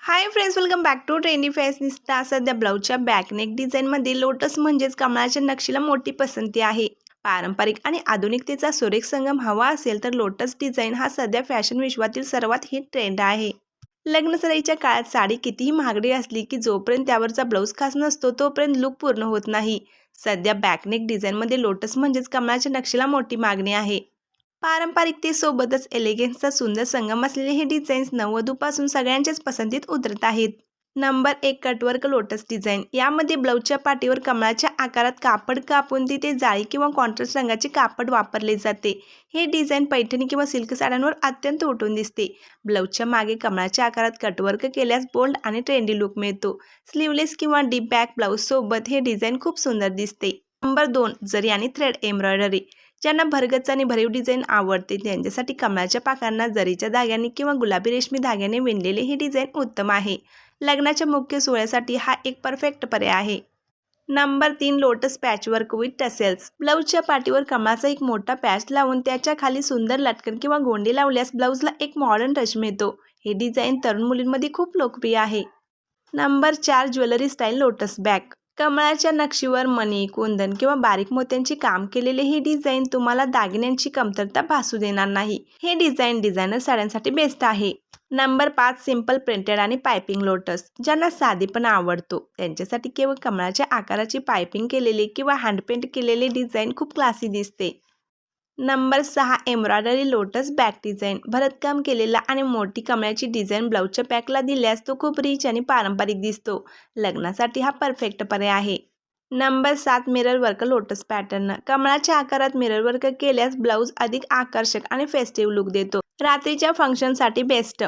High friends, welcome back to trendy fashionista. सध्या ब्लाऊजच्या back neck डिझाईनमध्ये लोटस म्हणजेच कमळाच्या नक्षीला मोठी पसंती आहे। पारंपरिक आणि आधुनिकतेचा सुरेख संगम हवा असेल तर लोटस डिझाईन हा सध्या फॅशन विश्वातील सर्वात हिट ट्रेंड आहे। लग्न सराईच्या काळात साडी कितीही महागडी असली की जोपर्यंत त्यावरचा ब्लाऊज खास नसतो तोपर्यंत लुक पूर्ण होत नाही। सध्या बॅकनेक डिझाईनमध्ये लोटस म्हणजेच कमळाच्या नक्षीला मोठी मागणी आहे। पारंपरिकतेसोबतच एलिगन्सचा सुंदर संगम असलेले हे डिझाईन्स नववधूपासून सगळ्यांच्याच पसंतीत उतरत आहेत। Number 1 cutwork lotus design. यामध्ये ब्लाऊजच्या पाठीवर कमळाच्या आकारात कापड कापून तिथे जाळी किंवा कॉन्ट्रास्ट रंगाचे कापड वापरले जाते। हे डिझाईन पैठणी किंवा सिल्क साड्यांवर अत्यंत उठून दिसते। ब्लाऊजच्या मागे कमळाच्या आकारात कटवर्क केल्यास बोल्ड आणि ट्रेंडी लुक मिळतो। स्लीवलेस किंवा डीप बॅक ब्लाऊज सोबत हे डिझाईन खूप सुंदर दिसते। नंबर 2 जरी आणि थ्रेड एम्ब्रॉयडरी। ज्यांना भरगच्च आणि भरीव डिझाईन आवडते त्यांच्यासाठी कमळाच्या पाकळ्यांना जरीच्या धाग्यांनी किंवा गुलाबी रेशमी धाग्याने विणलेले हे डिझाईन उत्तम आहे। लग्नाच्या मुख्य सोहळ्यासाठी हा एक परफेक्ट पर्याय आहे। Number 3 lotus patchwork with tassels. ब्लाऊजच्या पाठीवर कमळाचा एक मोठा पॅच लावून त्याच्या खाली सुंदर लटकन किंवा गोंडी लावल्यास ब्लाऊजला एक मॉडर्न टच मिळतो। हे डिझाईन तरुण मुलींमध्ये खूप लोकप्रिय आहे। Number 4 jewellery style lotus bag. कमळाच्या नक्षीवर मणी, कुंदन किंवा बारीक मोत्यांची काम केलेले हे डिझाईन तुम्हाला दागिन्यांची कमतरता भासू देणार नाही। हे डिझाईन डिझायनर साड्यांसाठी बेस्ट आहे। नंबर 5 सिंपल प्रिंटेड आणि पायपिंग लोटस। ज्यांना साधेपणा आवडतो त्यांच्यासाठी केवळ कमळाच्या आकाराची पायपिंग केलेले किंवा हँडपेंट केलेले डिझाईन खूप क्लासी दिसते। Number 6 embroidery lotus back design. भरतकाम केलेला आणि मोठी कमळाची डिझाईन ब्लाऊजच्या बॅकला दिल्यास तो खूप रिच आणि पारंपरिक दिसतो। लग्नासाठी हा परफेक्ट पर्याय आहे। Number 7 mirror work lotus pattern. कमळाच्या आकारात मिरर वर्क केल्यास ब्लाऊज अधिक आकर्षक आणि फेस्टिव्ह लुक देतो। रात्रीच्या फंक्शनसाठी बेस्ट।